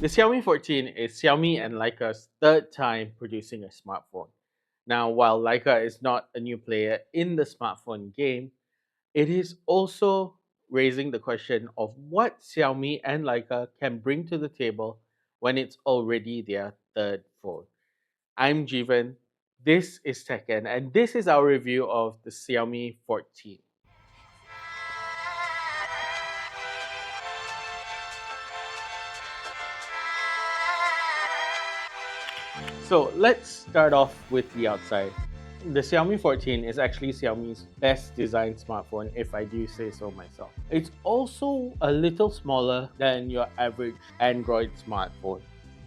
The Xiaomi 14 is Xiaomi and Leica's third time producing a smartphone. Now, while Leica is not a new player in the smartphone game, it is also raising the question of what Xiaomi and Leica can bring to the table when it's already their third phone. I'm Jeevan, this is techENT, and this is our review of the Xiaomi 14. So let's start off with the outside. The Xiaomi 14 is actually Xiaomi's best designed smartphone, if I do say so myself. It's also a little smaller than your average Android smartphone.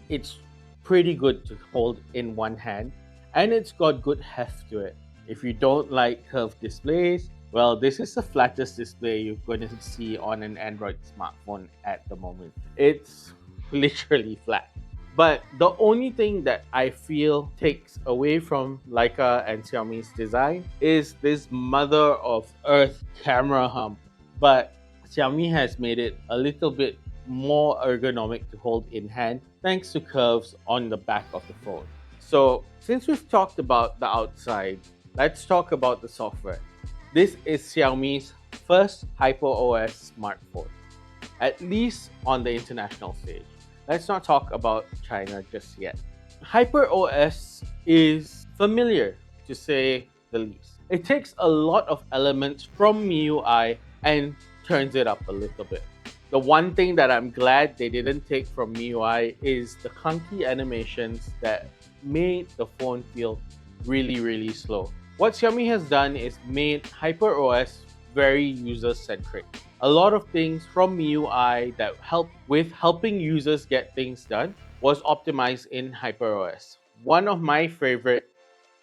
It's pretty good to hold in one hand, and it's got good heft to it. If you don't like curved displays, well, this is the flattest display you're going to see on an Android smartphone at the moment. It's literally flat. But the only thing that I feel takes away from Leica and Xiaomi's design is this mother of earth camera hump. But Xiaomi has made it a little bit more ergonomic to hold in hand thanks to curves on the back of the phone. So since we've talked about the outside, let's talk about the software. This is Xiaomi's first HyperOS smartphone, at least on the international stage. Let's not talk about China just yet. HyperOS is familiar, to say the least. It takes a lot of elements from MIUI and turns it up a little bit. The one thing that I'm glad they didn't take from MIUI is the clunky animations that made the phone feel really slow. What Xiaomi has done is made HyperOS very user-centric. A lot of things from MIUI that help with helping users get things done was optimized in HyperOS. One of my favorite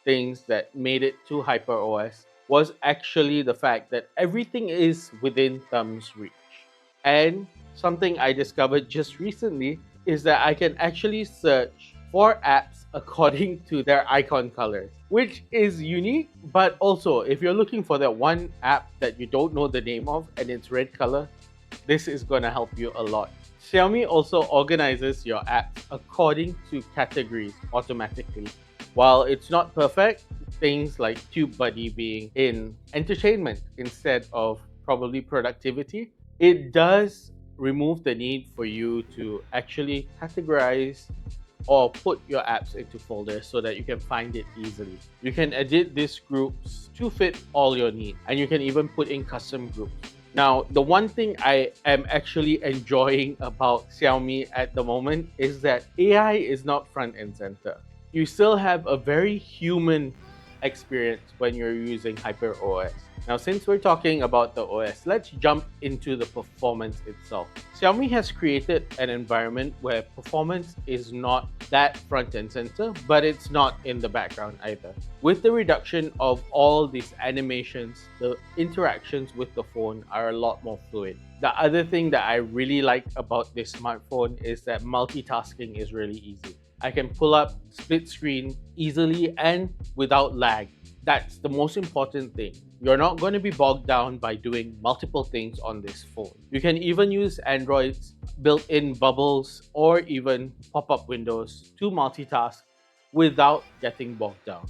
things that made it to HyperOS was actually the fact that everything is within thumb's reach. And something I discovered just recently is that I can actually search for apps according to their icon colors, which is unique. But also, if you're looking for that one app that you don't know the name of and it's red color, this is going to help you a lot. Xiaomi also organizes your apps according to categories automatically. While it's not perfect, things like TubeBuddy being in entertainment instead of probably productivity, it does remove the need for you to actually categorize or put your apps into folders so that you can find it easily. You can edit these groups to fit all your needs, and you can even put in custom groups. Now, the one thing I am actually enjoying about Xiaomi at the moment is that AI is not front and center. You still have a very human experience when you're using HyperOS. Now, since we're talking about the OS, let's jump into the performance itself. Xiaomi has created an environment where performance is not that front and center, but it's not in the background either. With the reduction of all these animations, the interactions with the phone are a lot more fluid. The other thing that I really like about this smartphone is that multitasking is really easy. I can pull up split screen easily and without lag. That's the most important thing. You're not going to be bogged down by doing multiple things on this phone. You can even use Android's built-in bubbles or even pop-up windows to multitask without getting bogged down.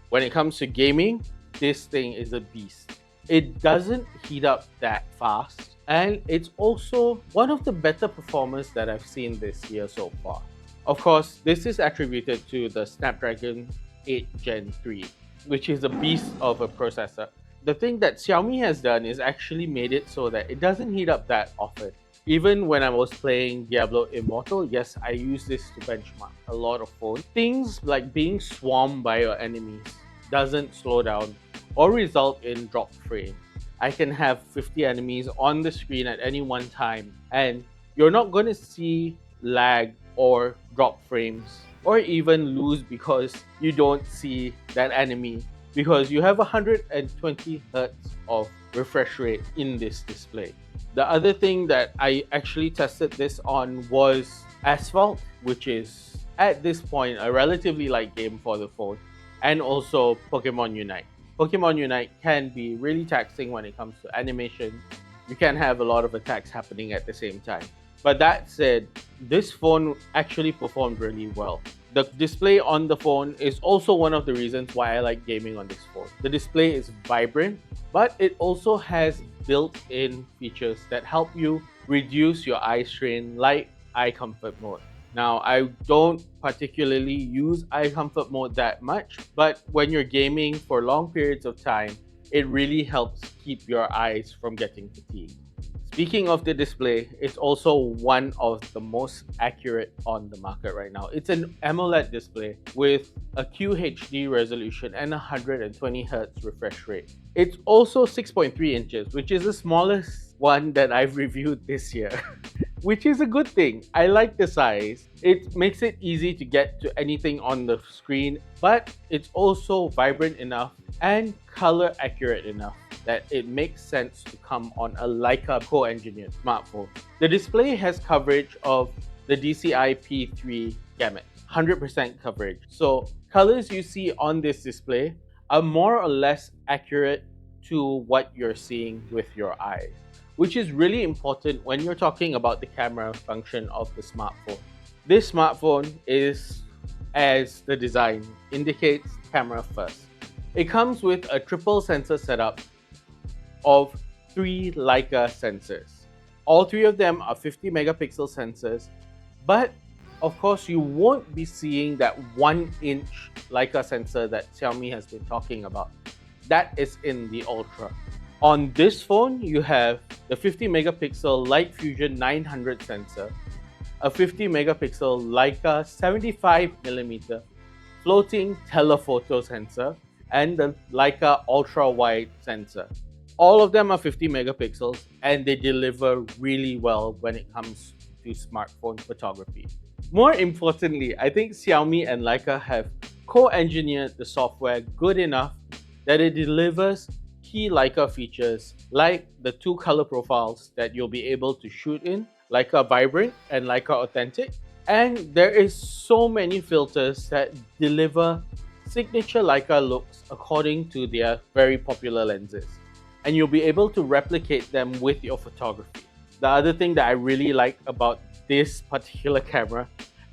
When it comes to gaming, this thing is a beast. It doesn't heat up that fast, and it's also one of the better performers that I've seen this year so far. Of course, this is attributed to the Snapdragon 8 Gen 3, which is a beast of a processor. The thing that Xiaomi has done is actually made it so that it doesn't heat up that often. Even when I was playing Diablo Immortal, yes, I use this to benchmark a lot of phones. Things like being swarmed by your enemies doesn't slow down or result in dropped frames. I can have 50 enemies on the screen at any one time, and you're not going to see lag or drop frames or even lose because you don't see that enemy, because you have 120 hertz of refresh rate in this display. The other thing that I actually tested this on was Asphalt, which is at this point a relatively light game for the phone, and also Pokemon Unite. Pokemon Unite can be really taxing when it comes to animation. You can have a lot of attacks happening at the same time. But that said, this phone actually performed really well. The display on the phone is also one of the reasons why I like gaming on this phone. The display is vibrant, but it also has built-in features that help you reduce your eye strain, like eye comfort mode. Now, I don't particularly use eye comfort mode that much, but when you're gaming for long periods of time, it really helps keep your eyes from getting fatigued. Speaking of the display, it's also one of the most accurate on the market right now. It's an AMOLED display with a QHD resolution and 120Hz refresh rate. It's also 6.3 inches, which is the smallest one that I've reviewed this year. Which is a good thing. I like the size. It makes it easy to get to anything on the screen, but it's also vibrant enough and color accurate enough that it makes sense to come on a Leica co-engineered smartphone. The display has coverage of the DCI-P3 gamut, 100% coverage. So colors you see on this display are more or less accurate to what you're seeing with your eyes, which is really important when you're talking about the camera function of the smartphone. This smartphone is, as the design indicates, camera first. It comes with a triple sensor setup of 3 Leica sensors. All 3 of them are 50 megapixel sensors, but of course you won't be seeing that 1-inch Leica sensor that Xiaomi has been talking about. That is in the Ultra. On this phone, you have the 50 megapixel Light Fusion 900 sensor, a 50 megapixel Leica 75mm floating telephoto sensor, and the Leica Ultrawide sensor. All of them are 50 megapixels and they deliver really well when it comes to smartphone photography. More importantly, I think Xiaomi and Leica have co-engineered the software good enough that it delivers key Leica features like the 2 color profiles that you'll be able to shoot in, Leica Vibrant and Leica Authentic. And there is so many filters that deliver signature Leica looks according to their very popular lenses. And you'll be able to replicate them with your photography. The other thing that I really like about this particular camera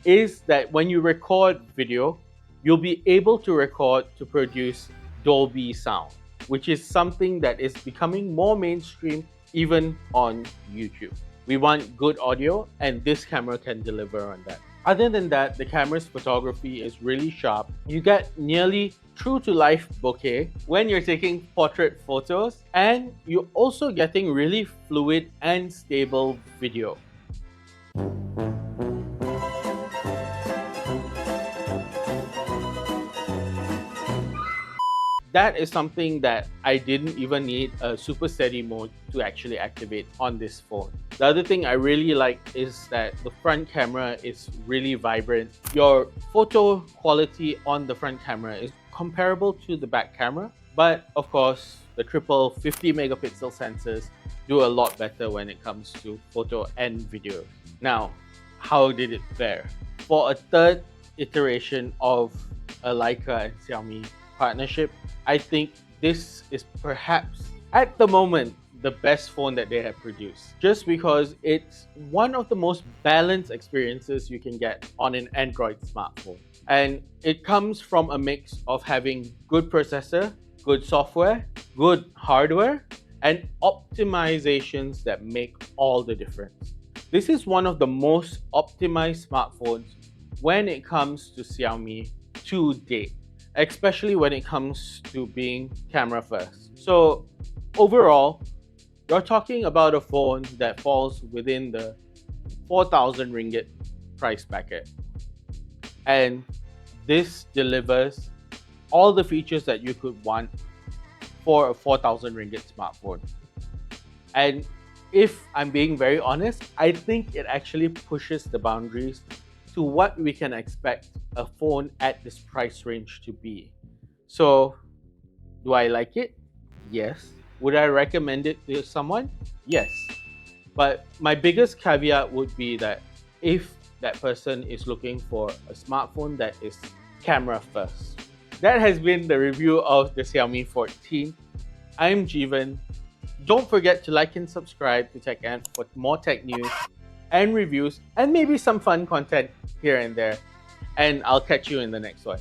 is that when you record video, you'll be able to record to produce Dolby sound, which is something that is becoming more mainstream even on YouTube. We want good audio and this camera can deliver on that. Other than that, the camera's photography is really sharp. You get nearly true-to-life bokeh when you're taking portrait photos, and you're also getting really fluid and stable video. That is something that I didn't even need a super steady mode to actually activate on this phone. The other thing I really like is that the front camera is really vibrant. Your photo quality on the front camera is comparable to the back camera, but of course the triple 50 megapixel sensors do a lot better when it comes to photo and video. Now, how did it fare? For a third iteration of a Leica and Xiaomi partnership, I think this is perhaps, at the moment, the best phone that they have produced. Just because it's one of the most balanced experiences you can get on an Android smartphone. And it comes from a mix of having good processor, good software, good hardware, and optimizations that make all the difference. This is one of the most optimized smartphones when it comes to Xiaomi to date, especially when it comes to being camera first. So overall, you're talking about a phone that falls within the 4,000 ringgit price bracket. And this delivers all the features that you could want for a 4,000 ringgit smartphone. And if I'm being very honest, I think it actually pushes the boundaries to what we can expect a phone at this price range to be. So, do I like it? Yes. Would I recommend it to someone? Yes. But my biggest caveat would be that if that person is looking for a smartphone that is camera first. That has been the review of the Xiaomi 14. I'm Jeevan. Don't forget to like and subscribe to techENT for more tech news. and reviews and maybe some fun content here and there. And I'll catch you in the next one.